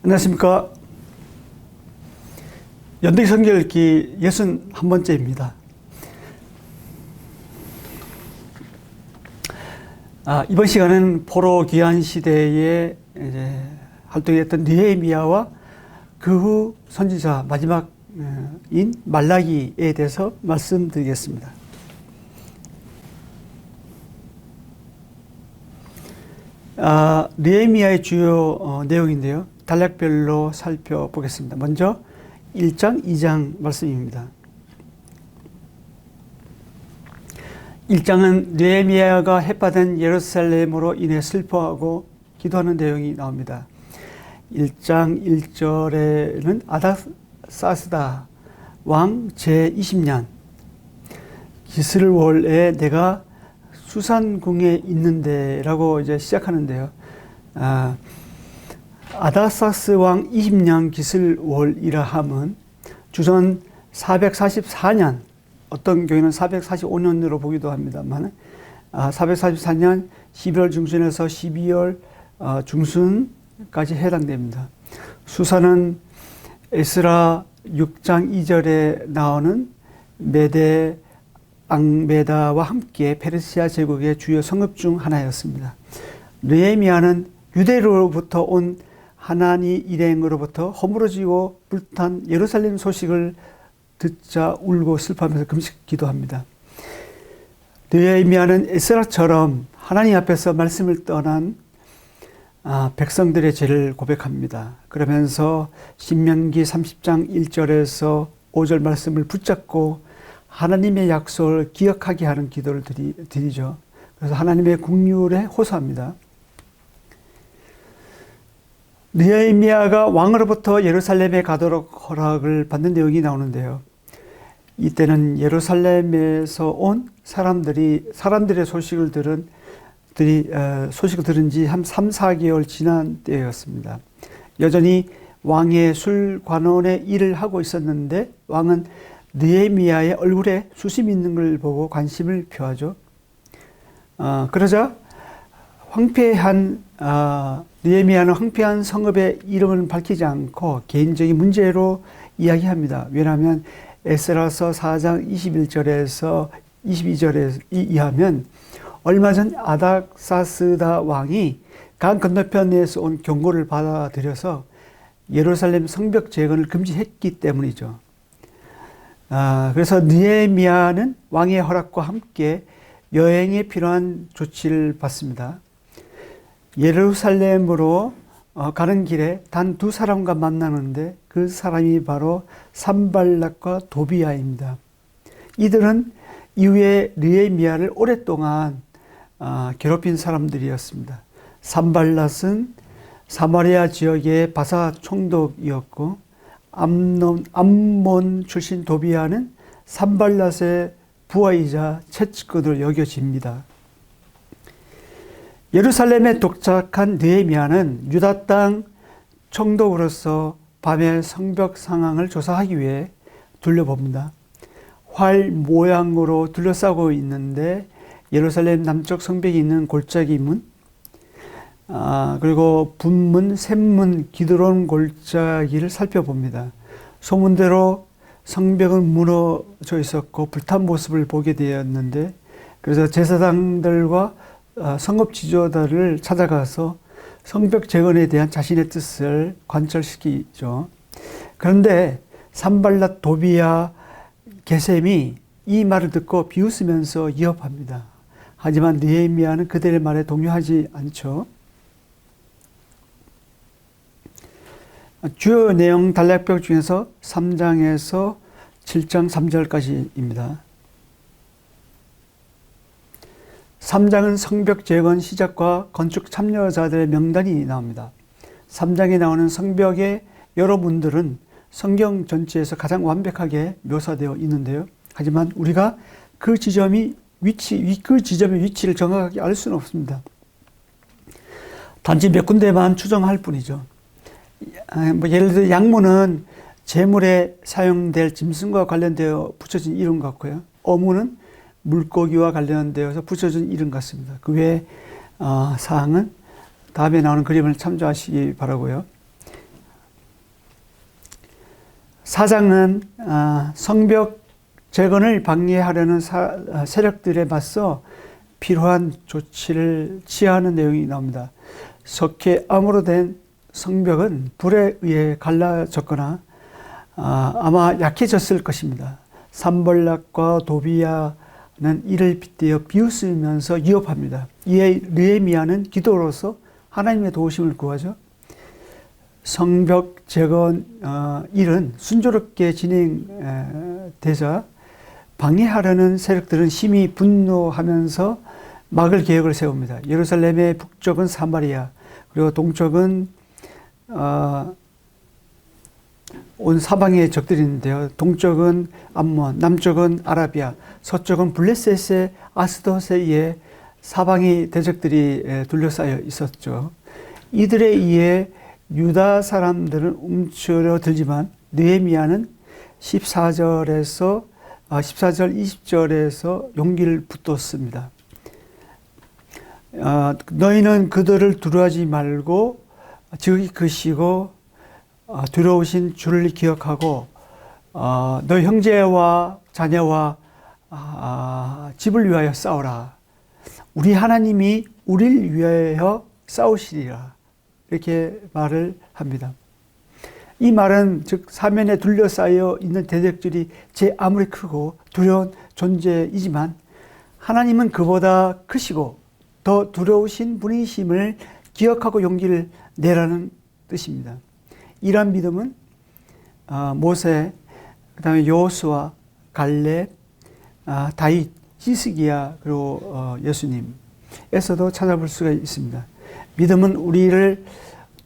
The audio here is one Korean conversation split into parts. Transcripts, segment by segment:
안녕하십니까. 연대기 성경 읽기 61번째입니다. 이번 시간은 포로 귀환 시대에 이제 활동했던 느헤미야와 그 후 선지자 마지막인 말라기에 대해서 말씀드리겠습니다. 느헤미야의 주요 내용인데요. 단락별로 살펴보겠습니다. 먼저 1장, 2장 말씀입니다. 1장은 느헤미야가 해파된 예루살렘으로 인해 슬퍼하고 기도하는 내용이 나옵니다. 1장 1절에는 아닥사스다 왕 제20년 기슬월에 내가 수산궁에 있는데 라고 이제 시작하는데요. 아닥사스 왕 20년 기슬월이라 함은 주전 444년, 어떤 경우에는 445년으로 보기도 합니다만 444년 11월 중순에서 12월 중순까지 해당됩니다. 수산은 에스라 6장 2절에 나오는 메데 앙메다와 함께 페르시아 제국의 주요 성읍 중 하나였습니다. 느헤미야는 유대로부터 온 하나니 일행으로부터 허물어지고 불탄 예루살렘 소식을 듣자 울고 슬퍼하면서 금식 기도합니다. 느헤미야는 에스라처럼 하나님 앞에서 말씀을 떠난 백성들의 죄를 고백합니다. 그러면서 신명기 30장 1절에서 5절 말씀을 붙잡고 하나님의 약속을 기억하게 하는 기도를 드리죠. 그래서 하나님의 긍휼에 호소합니다. 느헤미야가 왕으로부터 예루살렘에 가도록 허락을 받는 내용이 나오는데요. 이때는 예루살렘에서 온 사람들의 소식을 들은 지 한 3, 4개월 지난 때였습니다. 여전히 왕의 술관원의 일을 하고 있었는데 왕은 느헤미야의 얼굴에 수심이 있는 걸 보고 관심을 표하죠. 그러자 느헤미야는 황폐한 성읍의 이름을 밝히지 않고 개인적인 문제로 이야기합니다. 왜냐하면 에스라서 4장 21절에서 22절에 의하면 얼마 전 아닥사스다 왕이 강 건너편에서 온 경고를 받아들여서 예루살렘 성벽 재건을 금지했기 때문이죠. 그래서 느헤미야는 왕의 허락과 함께 여행에 필요한 조치를 받습니다. 예루살렘으로 가는 길에 단 두 사람과 만나는데 그 사람이 바로 산발락과 도비야입니다. 이들은 이후에 느헤미야를 오랫동안 괴롭힌 사람들이었습니다. 산발락은 사마리아 지역의 바사 총독이었고 암몬 출신 도비야는 산발락의 부하이자 채찍꾼으로 여겨집니다. 예루살렘에 도착한 느헤미야는 유다 땅 총독으로서 밤에 성벽 상황을 조사하기 위해 둘러봅니다. 활 모양으로 둘러싸고 있는데 예루살렘 남쪽 성벽이 있는 골짜기 문, 그리고 분문, 샘문, 기드론 골짜기를 살펴봅니다. 소문대로 성벽은 무너져 있었고 불탄 모습을 보게 되었는데, 그래서 제사장들과 성읍 지도자를 찾아가서 성벽 재건에 대한 자신의 뜻을 관철시키죠. 그런데 산발락, 도비야, 게셈이 이 말을 듣고 비웃으면서 위협합니다. 하지만 느헤미야는 그들의 말에 동요하지 않죠. 주요 내용 단락별 중에서 3장에서 7장 3절까지입니다. 3장은 성벽 재건 시작과 건축 참여자들의 명단이 나옵니다. 3장에 나오는 성벽의 여러 문들은 성경 전체에서 가장 완벽하게 묘사되어 있는데요. 하지만 우리가 그 지점의 위치를 정확하게 알 수는 없습니다. 단지 몇 군데만 추정할 뿐이죠. 예를 들어 양문은 제물에 사용될 짐승과 관련되어 붙여진 이름 같고요. 어문은 물고기와 관련되어서 붙여진 이름 같습니다. 그 외 사항은 다음에 나오는 그림을 참조하시기 바라고요. 4장은 성벽 재건을 방해하려는 세력들에 맞서 필요한 조치를 취하는 내용이 나옵니다. 석회 암으로 된 성벽은 불에 의해 갈라졌거나 아마 약해졌을 것입니다. 산벌락과 도비야는 이를 빗대어 비웃으면서 위협합니다. 이에 느헤미야는 기도로서 하나님의 도우심을 구하죠. 성벽 재건 일은 순조롭게 진행되자 방해하려는 세력들은 심히 분노하면서 막을 계획을 세웁니다. 예루살렘의 북쪽은 사마리아, 그리고 동쪽은 온 사방의 적들이 있는데요. 동쪽은 암몬, 남쪽은 아라비아, 서쪽은 블레셋의 아스돗에 의해 사방의 대적들이 둘러싸여 있었죠. 이들에 의해 유다 사람들은 움츠러들지만 느헤미야는 14절, 20절에서 용기를 붙뒀습니다. 너희는 그들을 두려워하지 말고 지극히 크시고 두려우신 주를 기억하고 너희 형제와 자녀와 집을 위하여 싸우라. 우리 하나님이 우리를 위하여 싸우시리라. 이렇게 말을 합니다. 이 말은 즉 사면에 둘러싸여 있는 대적들이 제 아무리 크고 두려운 존재이지만 하나님은 그보다 크시고 더 두려우신 분이심을 기억하고 용기를 내라는 뜻입니다. 이러한 믿음은 모세, 그 다음에 여호수아, 갈렙, 다윗, 히스기야, 그리고 예수님에서도 찾아볼 수가 있습니다. 믿음은 우리를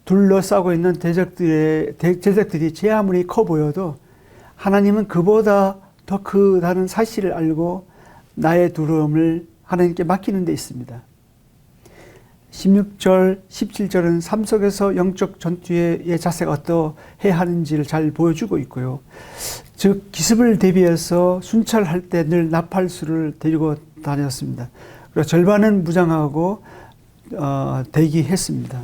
둘러싸고 있는 대적들이 제 아무리 커 보여도 하나님은 그보다 더 크다는 사실을 알고 나의 두려움을 하나님께 맡기는 데 있습니다. 16절, 17절은 삶 속에서 영적 전투의 자세가 어떠해야 하는지를 잘 보여주고 있고요. 즉 기습을 대비해서 순찰할 때 늘 나팔수를 데리고 다녔습니다. 그리고 절반은 무장하고 대기했습니다.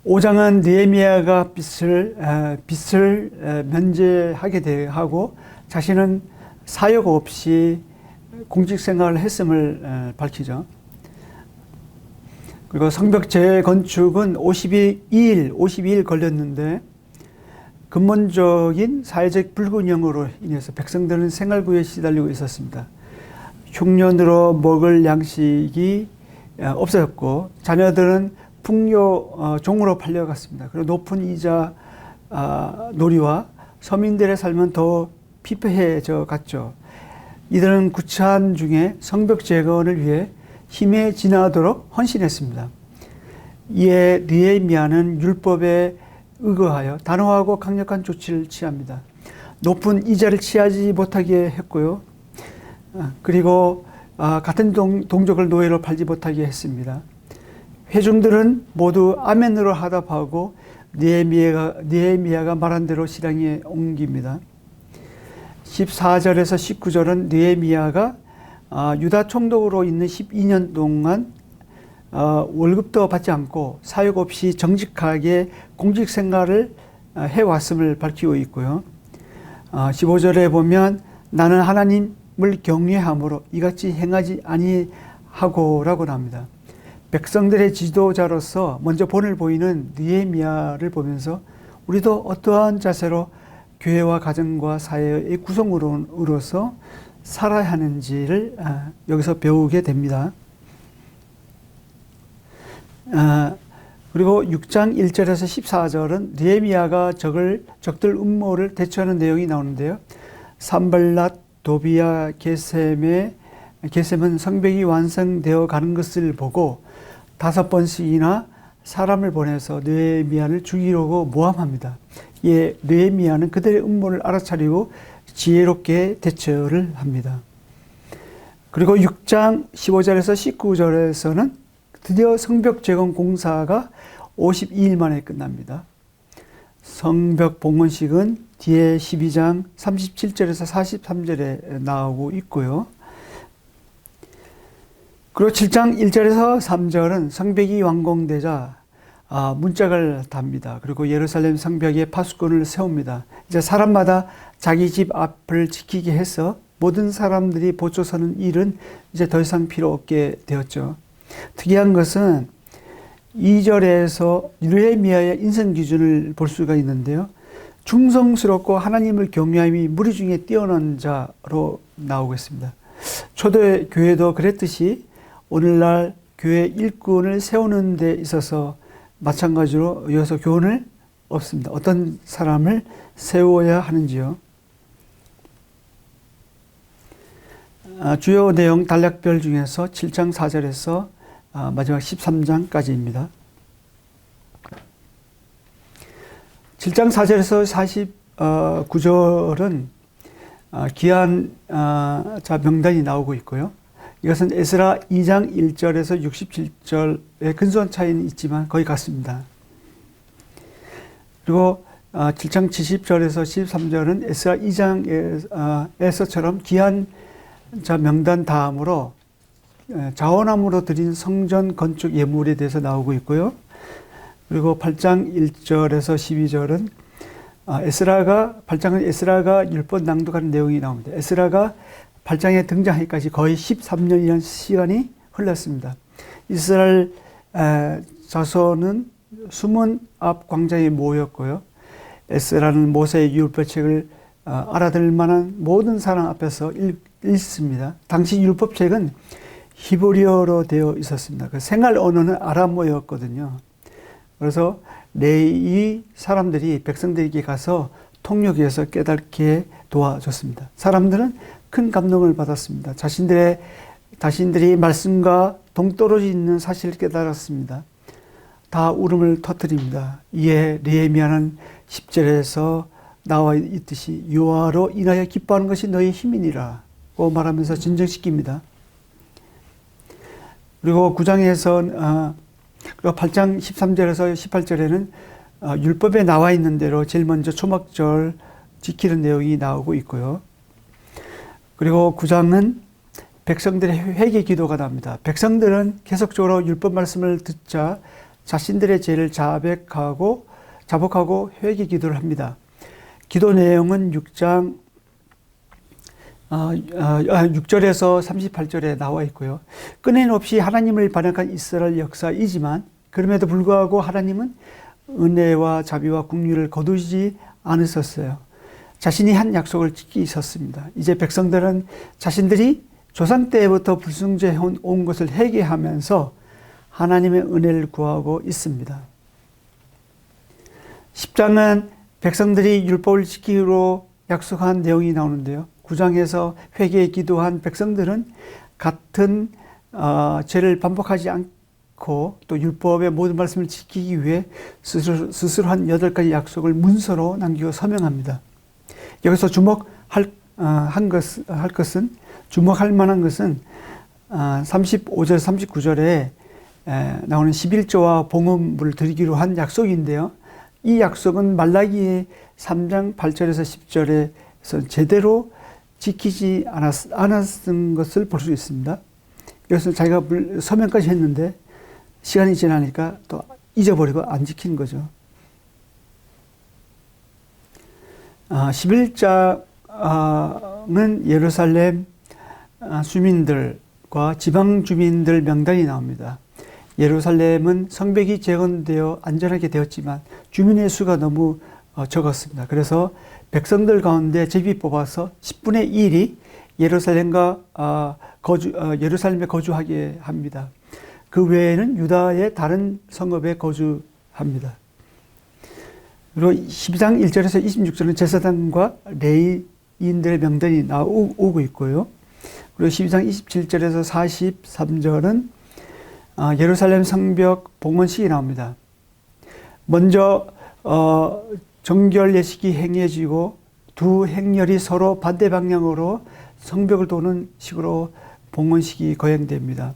5장은 느헤미야가 빚을 면제하게 하고 자신은 사역 없이 공직 생활을 했음을 밝히죠. 그리고 성벽 재건축은 52일 걸렸는데 근본적인 사회적 불균형으로 인해서 백성들은 생활구에 시달리고 있었습니다. 흉년으로 먹을 양식이 없어졌고 자녀들은 풍요 종으로 팔려갔습니다. 그리고 높은 이자 놀이와 서민들의 삶은 더 피폐해져 갔죠. 이들은 구차한 중에 성벽 재건을 위해 힘에 지나도록 헌신했습니다. 이에 느헤미야는 율법에 의거하여 단호하고 강력한 조치를 취합니다. 높은 이자를 취하지 못하게 했고요. 그리고 같은 동족을 노예로 팔지 못하게 했습니다. 회중들은 모두 아멘으로 하답하고 느헤미야가 말한 대로 실행에 옮깁니다. 14절에서 19절은 느헤미야가 유다 총독으로 있는 12년 동안 월급도 받지 않고 사역 없이 정직하게 공직 생활을 해왔음을 밝히고 있고요. 15절에 보면 나는 하나님을 경외함으로 이같이 행하지 아니하고라고 합니다. 백성들의 지도자로서 먼저 본을 보이는 느헤미야를 보면서 우리도 어떠한 자세로 교회와 가정과 사회의 구성으로서 살아야 하는지를 여기서 배우게 됩니다. 그리고 6장 1절에서 14절은 느헤미야가 적들 음모를 대처하는 내용이 나오는데요. 산발랏, 도비야, 게셈은 성벽이 완성되어 가는 것을 보고 5번씩이나 사람을 보내서 느헤미야를 죽이려고 모함합니다. 예, 느헤미야는 그들의 음모를 알아차리고 지혜롭게 대처를 합니다. 그리고 6장 15절에서 19절에서는 드디어 성벽 재건 공사가 52일 만에 끝납니다. 성벽 봉헌식은 뒤에 12장 37절에서 43절에 나오고 있고요. 그리고 7장 1절에서 3절은 성벽이 완공되자 문짝을 답니다. 그리고 예루살렘 성벽에 파수꾼을 세웁니다. 이제 사람마다 자기 집 앞을 지키게 해서 모든 사람들이 보초 서는 일은 이제 더 이상 필요 없게 되었죠. 특이한 것은 2절에서 느헤미야의 인성 기준을 볼 수가 있는데요. 충성스럽고 하나님을 경외함이 무리 중에 뛰어난 자로 나오고 있습니다. 초대 교회도 그랬듯이 오늘날 교회 일꾼을 세우는 데 있어서 마찬가지로 이어서 교훈을 얻습니다. 어떤 사람을 세워야 하는지요. 주요 내용 단락별 중에서 7장 4절에서 마지막 13장까지입니다. 7장 4절에서 49절은 귀한 자 명단이 나오고 있고요. 이것은 에스라 2장 1절에서 67절의 근소한 차이는 있지만 거의 같습니다. 그리고 7장 70절에서 73절은 에스라 2장에서처럼 귀한 자 명단 다음으로 자원함으로 드린 성전 건축 예물에 대해서 나오고 있고요. 그리고 8장 1절에서 12절은 8장은 에스라가 율법 낭독하는 내용이 나옵니다. 에스라가 8장에 등장하기까지 거의 13년이라는 시간이 흘렀습니다. 이스라엘 자손은 수문 앞 광장에 모였고요. 에스라는 모세의 율법책을 알아들 만한 모든 사람 앞에서 읽습니다. 당시 율법책은 히브리어로 되어 있었습니다. 그 생활 언어는 아람어였거든요. 그래서 레위 사람들이 백성들에게 가서 통역해서 깨닫게 도와줬습니다. 사람들은 큰 감동을 받았습니다. 자신들이 말씀과 동떨어져 있는 사실을 깨달았습니다. 다 울음을 터뜨립니다. 이에 느헤미야는 10절에서 나와 있듯이 여호와로 인하여 기뻐하는 것이 너희 힘이니라고 말하면서 진정시킵니다. 그리고 9장에서 그리고 8장 13절에서 18절에는 율법에 나와 있는 대로 제일 먼저 초막절 지키는 내용이 나오고 있고요. 그리고 9장은 백성들의 회개 기도가 나옵니다. 백성들은 계속적으로 율법 말씀을 듣자 자신들의 죄를 자복하고 회개 기도를 합니다. 기도 내용은 6절에서 38절에 나와 있고요. 끊임없이 하나님을 반역한 이스라엘 역사이지만 그럼에도 불구하고 하나님은 은혜와 자비와 긍휼을 거두지 않으셨어요. 자신이 한 약속을 지키셨습니다. 이제 백성들은 자신들이 조상 때부터 불순종해 온 것을 회개하면서 하나님의 은혜를 구하고 있습니다. 10장은 백성들이 율법을 지키기로 약속한 내용이 나오는데요. 9장에서 회개에 기도한 백성들은 같은 죄를 반복하지 않고 또 율법의 모든 말씀을 지키기 위해 스스로 한 8가지 약속을 문서로 남기고 서명합니다. 여기서 주목할 만한 것은 35절, 39절에 나오는 11조와 봉헌물을 드리기로 한 약속인데요. 이 약속은 말라기 3장 8절에서 10절에서 제대로 지키지 않았던 것을 볼 수 있습니다. 여기서 자기가 서명까지 했는데 시간이 지나니까 또 잊어버리고 안 지킨 거죠. 11장은 예루살렘 주민들과 지방 주민들 명단이 나옵니다. 예루살렘은 성벽이 재건되어 안전하게 되었지만 주민의 수가 너무 적었습니다. 그래서 백성들 가운데 제비 뽑아서 10분의 1이 예루살렘에 거주하게 합니다. 그 외에는 유다의 다른 성읍에 거주합니다. 그리고 12장 1절에서 26절은 제사장과 레위인들의 명단이 나오고 있고요. 그리고 12장 27절에서 43절은 예루살렘 성벽 봉헌식이 나옵니다. 먼저 정결 예식이 행해지고 두 행렬이 서로 반대 방향으로 성벽을 도는 식으로 봉헌식이 거행됩니다.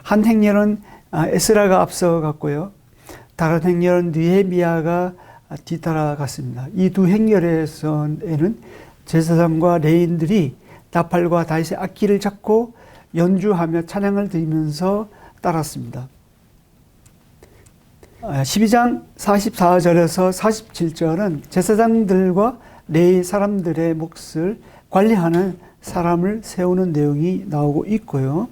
한 행렬은 에스라가 앞서갔고요. 다른 행렬은 느헤미야가 뒤따라갔습니다. 이 두 행렬에서는 제사장과 레위인들이 나팔과 다윗의 악기를 잡고 연주하며 찬양을 드리면서 따랐습니다. 12장 44절에서 47절은 제사장들과 레위 사람들의 몫을 관리하는 사람을 세우는 내용이 나오고 있고요.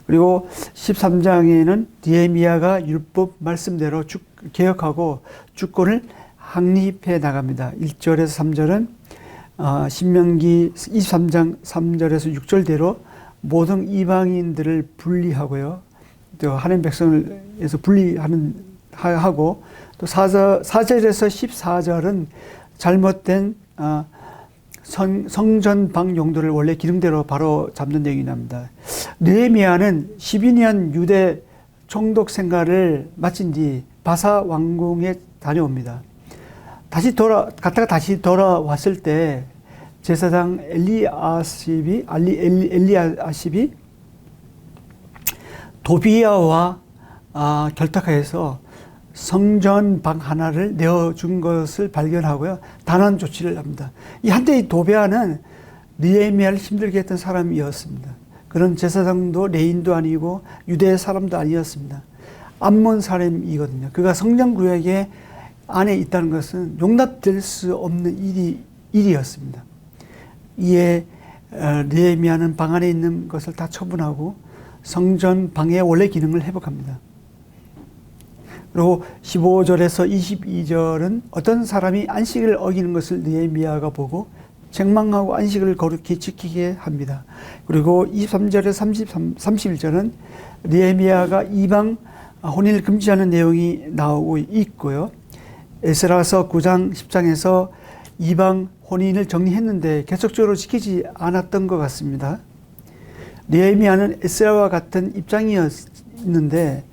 그리고 13장에는 느헤미야가 율법 말씀대로 개혁하고 주권을 확립해 나갑니다. 1절에서 3절은 신명기 23장 3절에서 6절대로 모든 이방인들을 분리하고요. 또 하나님 백성에서 하고 또 4절에서 14절은 잘못된 성전방 용도를 원래 기능대로 바로 잡는 내용이 납니다. 느헤미야는 12년 유대 총독 생활을 마친 뒤 바사 왕궁에 다녀옵니다. 다시 돌아왔을 때 제사장 엘리야십이 도비야와 결탁해서 성전 방 하나를 내어준 것을 발견하고요. 단한 조치를 합니다. 한때 이 도비야는 느헤미야를 힘들게 했던 사람이었습니다. 그런 제사장도 레인도 아니고 유대 사람도 아니었습니다. 암몬 사람이거든요. 그가 성전 구역에 안에 있다는 것은 용납될 수 없는 일이었습니다. 이에 느헤미야는 방 안에 있는 것을 다 처분하고 성전 방의 원래 기능을 회복합니다. 그리고 15절에서 22절은 어떤 사람이 안식을 어기는 것을 느헤미야가 보고 책망하고 안식을 거룩히 지키게 합니다. 그리고 23절에서 31절은 느헤미야가 이방 혼인을 금지하는 내용이 나오고 있고요. 에스라서 9장 10장에서 이방 혼인을 정리했는데 계속적으로 지키지 않았던 것 같습니다. 느헤미야는 에스라와 같은 입장이었는데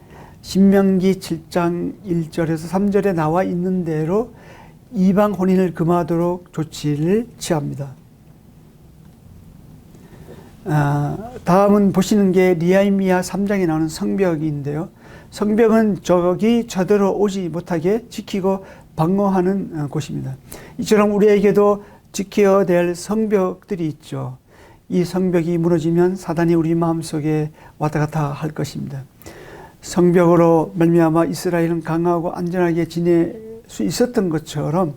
신명기 7장 1절에서 3절에 나와 있는 대로 이방 혼인을 금하도록 조치를 취합니다. 다음은 보시는 게 느헤미야 3장에 나오는 성벽인데요. 성벽은 적이 쳐들어오지 못하게 지키고 방어하는 곳입니다. 이처럼 우리에게도 지켜야 될 성벽들이 있죠. 이 성벽이 무너지면 사단이 우리 마음속에 왔다 갔다 할 것입니다. 성벽으로 말미암아 이스라엘은 강하고 안전하게 지낼 수 있었던 것처럼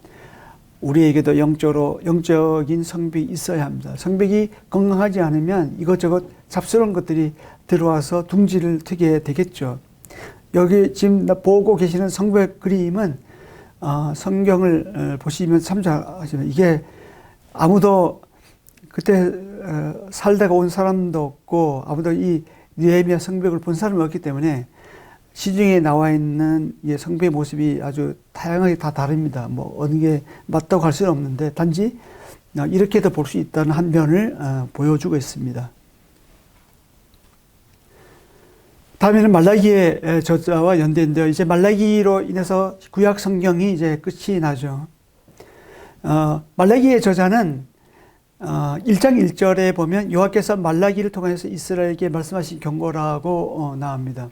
우리에게도 영적인 성벽이 있어야 합니다. 성벽이 건강하지 않으면 이것저것 잡스러운 것들이 들어와서 둥지를 트게 되겠죠. 여기 지금 보고 계시는 성벽 그림은 성경을 보시면 참 잘 아시면 이게 아무도 그때 살다가 온 사람도 없고 아무도 이 느헤미야 성벽을 본 사람이 없기 때문에 시중에 나와 있는 성벽의 모습이 아주 다양하게 다 다릅니다. 뭐 어느 게 맞다고 할 수는 없는데 단지 이렇게도 볼 수 있다는 한 면을 보여주고 있습니다. 다음에는 말라기의 저자와 연대인데요. 이제 말라기로 인해서 구약 성경이 이제 끝이 나죠. 말라기의 저자는 1장 1절에 보면 여호와께서 말라기를 통해서 이스라엘에게 말씀하신 경고라고 나옵니다.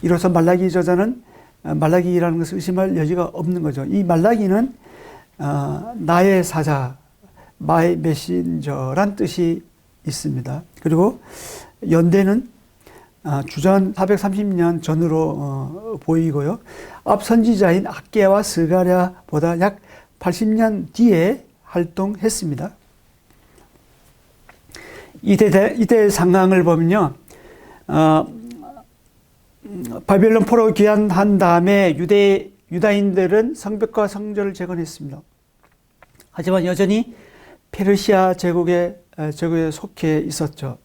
이로써 말라기 저자는 말라기라는 것을 의심할 여지가 없는 거죠. 이 말라기는 나의 사자, my messenger란 뜻이 있습니다. 그리고 연대는 주전 430년 전으로 보이고요. 앞 선지자인 학개와 스가랴보다 약 80년 뒤에 활동했습니다. 이때 상황을 보면요. 바벨론 포로 귀환한 다음에 유다인들은 성벽과 성전을 재건했습니다. 하지만 여전히 페르시아 제국에 속해 있었죠.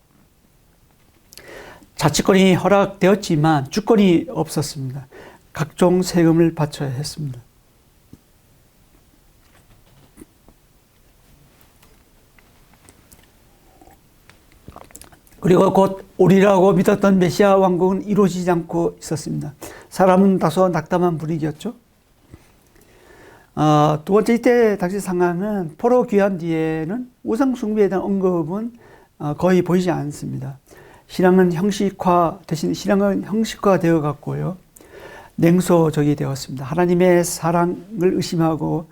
자치권이 허락되었지만 주권이 없었습니다. 각종 세금을 바쳐야 했습니다. 그리고 곧 오리라고 믿었던 메시아 왕국은 이루어지지 않고 있었습니다. 사람은 다소 낙담한 분위기였죠. 두 번째 이때 당시 상황은 포로 귀환 뒤에는 우상 숭배에 대한 언급은 거의 보이지 않습니다. 신앙은 형식화되어 갔고요. 냉소적이 되었습니다. 하나님의 사랑을 의심하고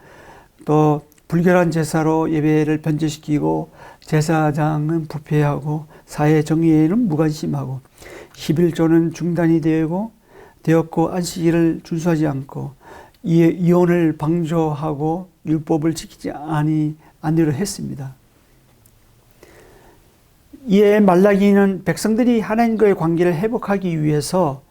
또 불결한 제사로 예배를 변제시키고 제사장은 부패하고 사회 정의에는 무관심하고 11조는 중단이 되고 되었고 안식일을 준수하지 않고 이혼을 방조하고 율법을 지키지 아니로 했습니다. 이에 말라기는 백성들이 하나님과의 관계를 회복하기 위해서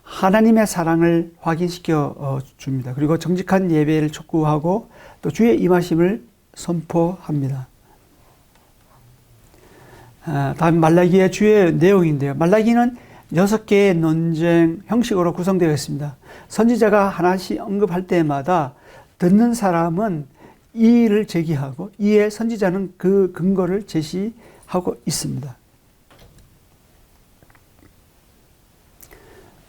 하나님의 사랑을 확인시켜 줍니다. 그리고 정직한 예배를 촉구하고 또 주의 임하심을 선포합니다. 다음 말라기의 주의 내용인데요. 말라기는 6개의 논쟁 형식으로 구성되어 있습니다. 선지자가 하나씩 언급할 때마다 듣는 사람은 이의를 제기하고 이에 선지자는 그 근거를 제시하고 있습니다.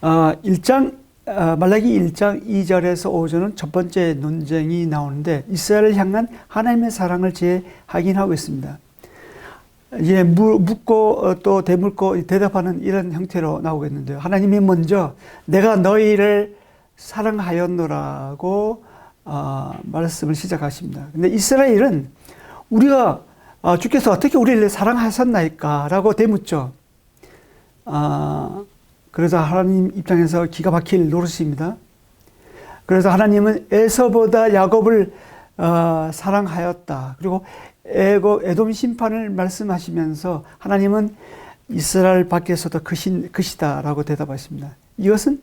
말라기 1장 2절에서 5절은 첫 번째 논쟁이 나오는데 이스라엘을 향한 하나님의 사랑을 재확인하고 있습니다. 이제 묻고 또 되물고 대답하는 이런 형태로 나오겠는데요. 하나님이 먼저 내가 너희를 사랑하였노라고 말씀을 시작하십니다. 근데 이스라엘은 우리가 주께서 어떻게 우리를 사랑하셨나이까 라고 되묻죠. 그래서 하나님 입장에서 기가 막힐 노릇입니다. 그래서 하나님은 에서보다 야곱을 사랑하였다. 그리고 에돔 심판을 말씀하시면서 하나님은 이스라엘 밖에서도 크시다라고 대답하십니다. 이것은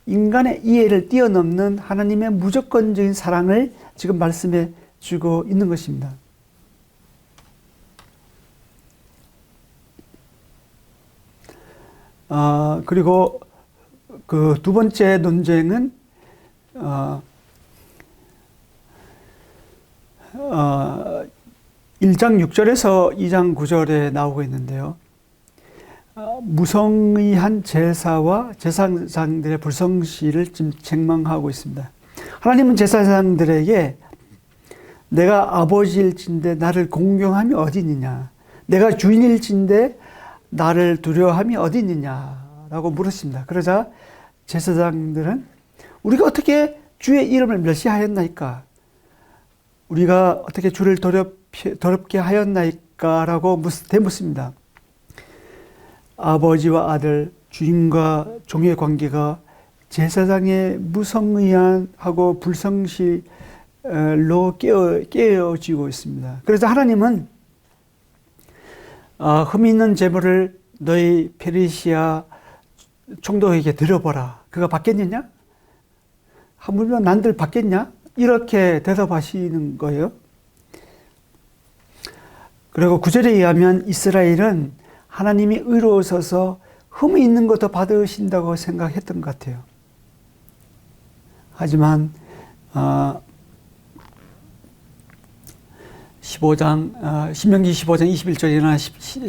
인간의 이해를 뛰어넘는 하나님의 무조건적인 사랑을 지금 말씀해 주고 있는 것입니다. 그리고 그 두 번째 논쟁은 1장 6절에서 2장 9절에 나오고 있는데요. 무성의한 제사와 제사장들의 불성실을 지금 책망하고 있습니다. 하나님은 제사장들에게 내가 아버지일진데 나를 공경함이 어디 있느냐, 내가 주인일진데 나를 두려워함이 어디 있느냐라고 물었습니다. 그러자 제사장들은 우리가 어떻게 주의 이름을 멸시하였나이까, 우리가 어떻게 주를 더럽게 하였나이까 라고 되묻습니다. 아버지와 아들, 주인과 종의 관계가 제사장의 무성의하고 불성실로 깨어지고 있습니다. 그래서 하나님은 흠 있는 제물을 너희 페르시아 총독에게 드려보라. 그가 받겠느냐? 하물며 난들 받겠냐? 이렇게 대답하시는 거예요. 그리고 9절에 의하면 이스라엘은 하나님이 의로우셔서 흠이 있는 것도 받으신다고 생각했던 것 같아요. 하지만 신명기 15장 21절이나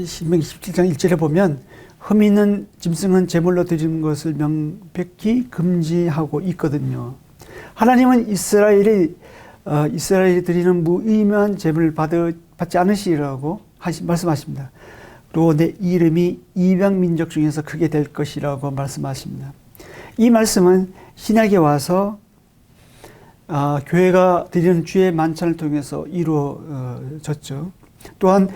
신명기 17장 1절에 보면 흠 있는 짐승은 제물로 드리는 것을 명백히 금지하고 있거든요. 하나님은 이스라엘이 드리는 무의미한 제물을 받지 않으시라고 말씀하십니다. 그리고 내 이름이 이방 민족 중에서 크게 될 것이라고 말씀하십니다. 이 말씀은 신약에 와서 교회가 드리는 주의 만찬을 통해서 이루어졌죠. 또한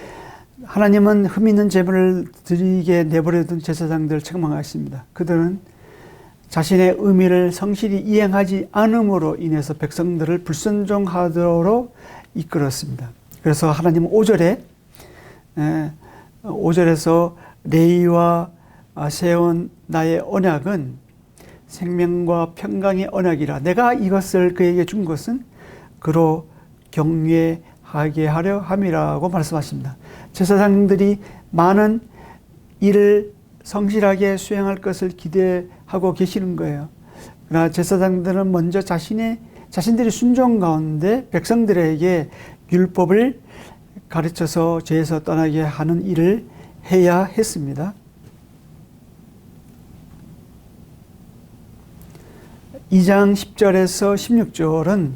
하나님은 흠 있는 제물을 드리게 내버려둔 제사장들을 책망하십니다. 그들은 자신의 의미를 성실히 이행하지 않음으로 인해서 백성들을 불순종하도록 이끌었습니다. 그래서 하나님은 5절에서 레위와 세운 나의 언약은 생명과 평강의 언약이라, 내가 이것을 그에게 준 것은 그로 경외하게 하려 함이라고 말씀하십니다. 제사장들이 많은 일을 성실하게 수행할 것을 기대하고 계시는 거예요. 그러나 제사장들은 먼저 자신들이 순종 가운데 백성들에게 율법을 가르쳐서 죄에서 떠나게 하는 일을 해야 했습니다. 2장 10절에서 16절은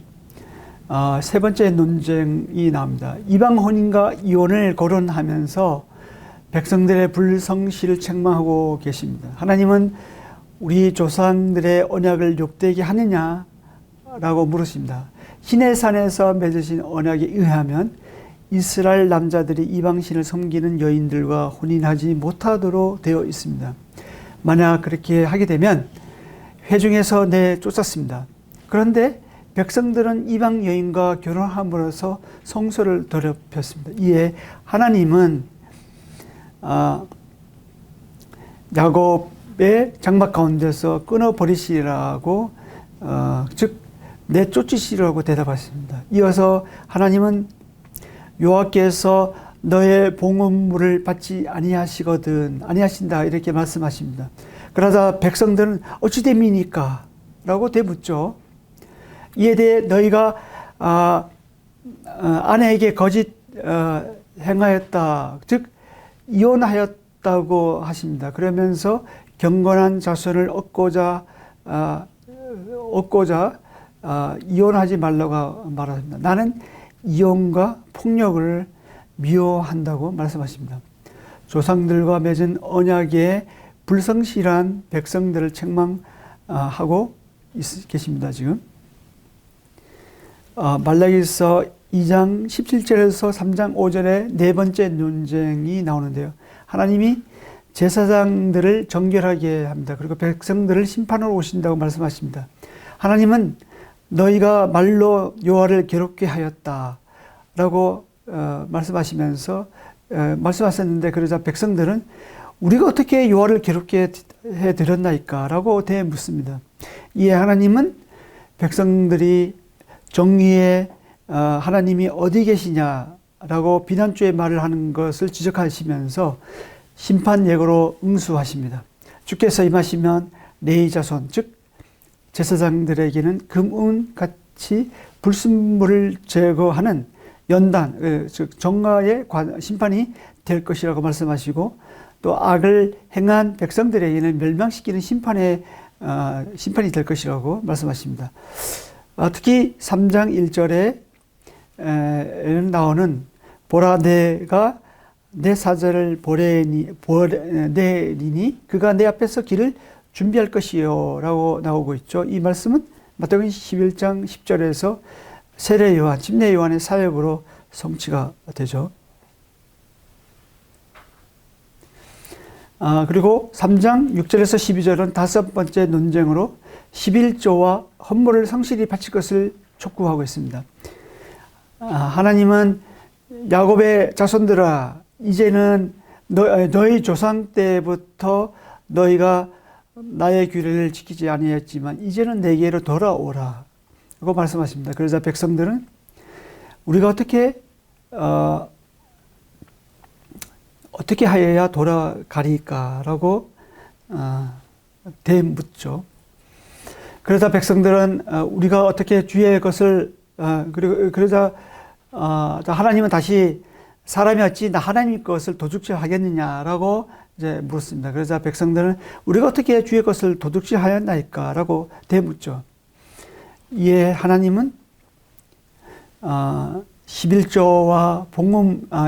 세 번째 논쟁이 나옵니다. 이방 혼인과 이혼을 거론하면서 백성들의 불성실을 책망하고 계십니다. 하나님은 우리 조상들의 언약을 욕되게 하느냐라고 물으십니다. 시내산에서 맺으신 언약에 의하면 이스라엘 남자들이 이방신을 섬기는 여인들과 혼인하지 못하도록 되어 있습니다. 만약 그렇게 하게 되면 회중에서 내쫓았습니다. 그런데 백성들은 이방 여인과 결혼함으로써 성소를 더럽혔습니다. 이에 하나님은 야곱의 장막 가운데서 끊어버리시라고 즉 내쫓으시라고 대답하십니다. 이어서 하나님은 여호와께서 너의 봉헌물을 받지 아니하신다 이렇게 말씀하십니다. 그러자 백성들은 어찌 됨이니까 라고 되묻죠. 이에 대해 너희가 아내에게 거짓 행하였다, 즉 이혼하였다고 하십니다. 그러면서 경건한 자손을 얻고자 이혼하지 말라고 말합니다. 나는 이혼과 폭력을 미워한다고 말씀하십니다. 조상들과 맺은 언약에 불성실한 백성들을 책망하고 계십니다. 지금 말라기서 2장 17절에서 3장 5절에 네 번째 논쟁이 나오는데요. 하나님이 제사장들을 정결하게 합니다. 그리고 백성들을 심판하러 오신다고 말씀하십니다. 하나님은 너희가 말로 여호와를 괴롭게 하였다라고 말씀하시면서 말씀하셨는데, 그러자 백성들은 우리가 어떻게 여호와를 괴롭게 해드렸나이까 라고 대묻습니다. 이에 하나님은 백성들이 정의의 하나님이 어디 계시냐라고 비난조의 말을 하는 것을 지적하시면서 심판 예고로 응수하십니다. 주께서 임하시면 레위 자손 즉 제사장들에게는 금은같이 불순물을 제거하는 연단 즉 정가의 심판이 될 것이라고 말씀하시고, 또 악을 행한 백성들에게는 멸망시키는 심판이 될 것이라고 말씀하십니다. 특히 3장 1절에 나오는 보라 내가 내 사자를 보내리니 그가 내 앞에서 길을 준비할 것이요 라고 나오고 있죠. 이 말씀은 마태복음 11장 10절에서 세례 요한, 침례 요한의 사역으로 성취가 되죠. 그리고 3장 6절에서 12절은 다섯 번째 논쟁으로 11조와 헌물을 성실히 바칠 것을 촉구하고 있습니다. 하나님은 야곱의 자손들아, 이제는 너희 조상 때부터 너희가 나의 규례를 지키지 아니했지만 이제는 내게로 돌아오라 라고 말씀하십니다. 그러자 백성들은 우리가 어떻게 하여야 돌아가리까 라고 대묻죠. 그러자 백성들은 우리가 어떻게 주의 것을 그러자 하나님은 다시 사람이 어찌 나 하나님 것을 도둑질 하겠느냐라고 이제 물었습니다. 그러자 백성들은 우리가 어떻게 주의 것을 도둑질 하였나이까?라고 대묻죠. 이에 하나님은 11조와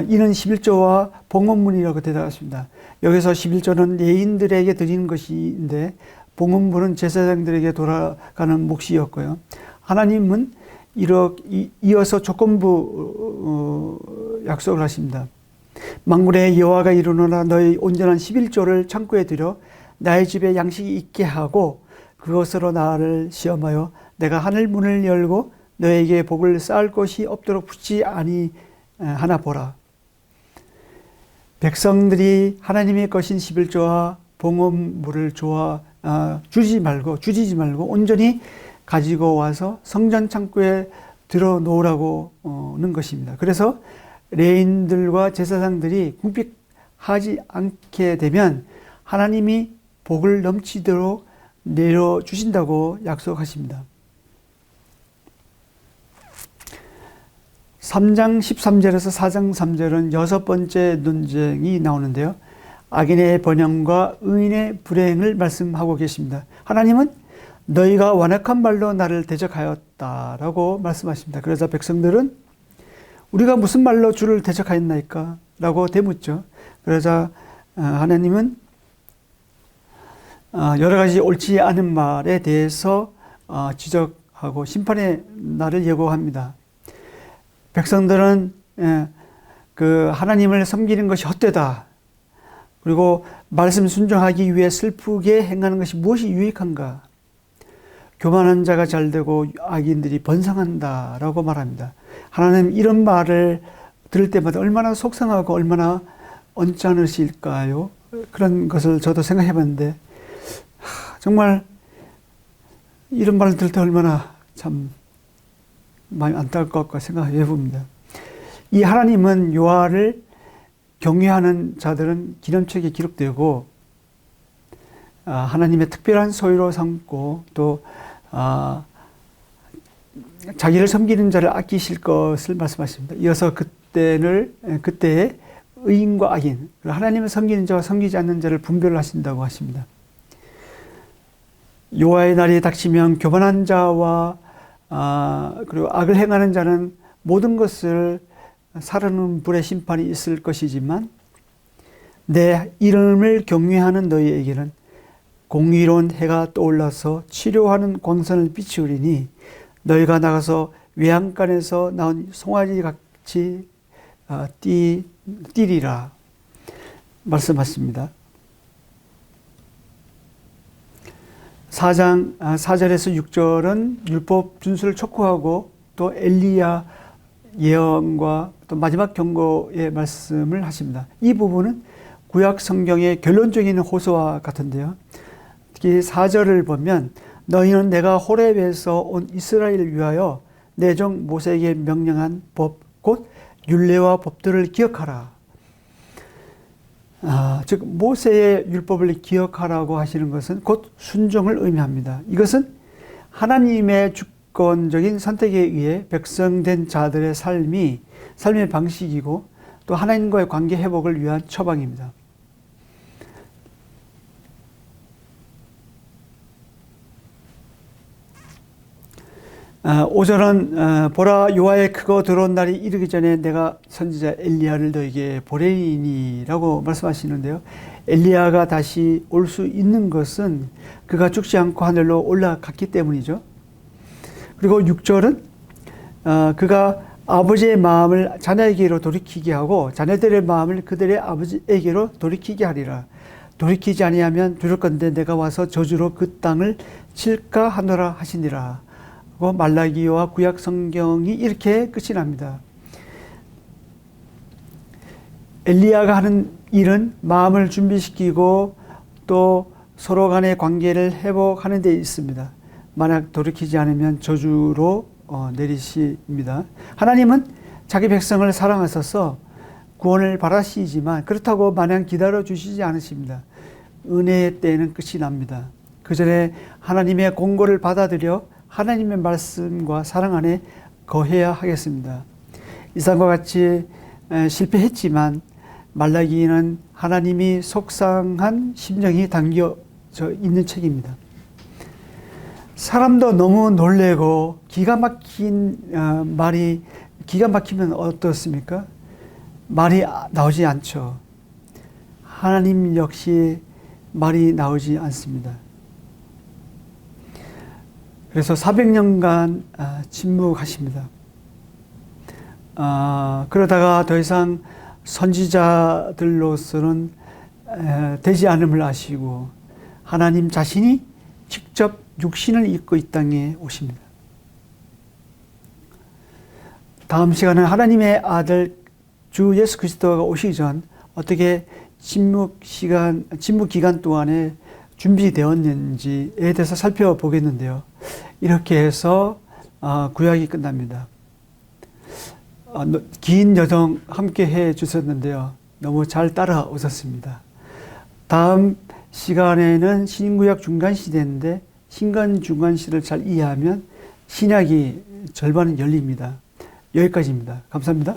이는 11조와 봉헌문이라고 대답하십니다. 여기서 11조는 레위인들에게 드리는 것인데 봉헌문은 제사장들에게 돌아가는 몫이었고요. 하나님은 이어서 조건부 약속을 하십니다. 만군의 여호와가 이르노라 너희 온전한 11조를 창고에 들여 나의 집에 양식이 있게 하고 그것으로 나를 시험하여 내가 하늘 문을 열고 너에게 복을 쌓을 것이 없도록 붙지 아니하나 보라. 백성들이 하나님의 것인 11조와 봉헌물을 주지지 말고 온전히 가지고 와서 성전 창고에 들어 놓으라고는 것입니다. 그래서 레위인들과 제사장들이 궁핍하지 않게 되면 하나님이 복을 넘치도록 내려주신다고 약속하십니다. 3장 13절에서 4장 3절은 여섯 번째 논쟁이 나오는데요. 악인의 번영과 의인의 불행을 말씀하고 계십니다. 하나님은 너희가 완악한 말로 나를 대적하였다라고 말씀하십니다. 그러자 백성들은 우리가 무슨 말로 주를 대적하였나이까? 라고 대묻죠. 그러자 하나님은 여러 가지 옳지 않은 말에 대해서 지적하고 심판의 날을 예고합니다. 백성들은 그 하나님을 섬기는 것이 헛되다. 그리고 말씀 순종하기 위해 슬프게 행하는 것이 무엇이 유익한가? 교만한 자가 잘되고 악인들이 번성한다라고 말합니다. 하나님 이런 말을 들을 때마다 얼마나 속상하고 얼마나 언짢으실까요? 그런 것을 저도 생각해 봤는데 정말 이런 말을 들을 때 얼마나 참 많이 안타깝고 생각해 봅니다. 이 하나님은 여호와를 경외하는 자들은 기념책에 기록되고 하나님의 특별한 소유로 삼고 또 자기를 섬기는 자를 아끼실 것을 말씀하십니다. 이어서 그때의 의인과 악인, 하나님을 섬기는 자와 섬기지 않는 자를 분별하신다고 하십니다. 여호와의 날이 닥치면 교만한 자와 그리고 악을 행하는 자는 모든 것을 사르는 불의 심판이 있을 것이지만 내 이름을 경외하는 너희에게는 공의로운 해가 떠올라서 치료하는 광선을 비추리니 너희가 나가서 외양간에서 나온 송아지같이 뛰리라 말씀하십니다. 4장 4절에서 6절은 율법 준수를 촉구하고 또 엘리야 예언과 또 마지막 경고의 말씀을 하십니다. 이 부분은 구약 성경의 결론적인 호소와 같은데요. 특히 4절을 보면 너희는 내가 호렙에서 온 이스라엘을 위하여 내 종 모세에게 명령한 법 곧 율례와 법들을 기억하라. 즉 모세의 율법을 기억하라고 하시는 것은 곧 순종을 의미합니다. 이것은 하나님의 주권적인 선택에 의해 백성된 자들의 삶의 방식이고 또 하나님과의 관계 회복을 위한 처방입니다. 5절은 보라 여호와의 크고 더러운 날이 이르기 전에 내가 선지자 엘리야를 너에게 보내리니라고 말씀하시는데요. 엘리야가 다시 올 수 있는 것은 그가 죽지 않고 하늘로 올라갔기 때문이죠. 그리고 6절은 그가 아버지의 마음을 자녀에게로 돌이키게 하고 자녀들의 마음을 그들의 아버지에게로 돌이키게 하리라. 돌이키지 아니하면 두렵건대 내가 와서 저주로 그 땅을 칠까 하노라 하시니라. 말라기와 구약 성경이 이렇게 끝이 납니다. 엘리야가 하는 일은 마음을 준비시키고 또 서로 간의 관계를 회복하는 데 있습니다. 만약 돌이키지 않으면 저주로 내리십니다. 하나님은 자기 백성을 사랑하셔서 구원을 바라시지만 그렇다고 마냥 기다려 주시지 않으십니다. 은혜의 때에는 끝이 납니다. 그 전에 하나님의 공고를 받아들여 하나님의 말씀과 사랑 안에 거해야 하겠습니다. 이상과 같이 실패했지만 말라기는 하나님이 속상한 심정이 담겨져 있는 책입니다. 사람도 너무 놀래고 기가 막히면 어떻습니까? 말이 나오지 않죠. 하나님 역시 말이 나오지 않습니다. 그래서 400년간 침묵하십니다. 그러다가 더 이상 선지자들로서는 되지 않음을 아시고 하나님 자신이 직접 육신을 입고 이 땅에 오십니다. 다음 시간은 하나님의 아들 주 예수 그리스도가 오시기 전 어떻게 침묵 기간 동안에 준비되었는지에 대해서 살펴보겠는데요. 이렇게 해서 구약이 끝납니다. 긴 여정 함께 해 주셨는데요. 너무 잘 따라오셨습니다. 다음 시간에는 신구약 중간시대인데 신간 중간시대를 잘 이해하면 신약이 절반은 열립니다. 여기까지입니다. 감사합니다.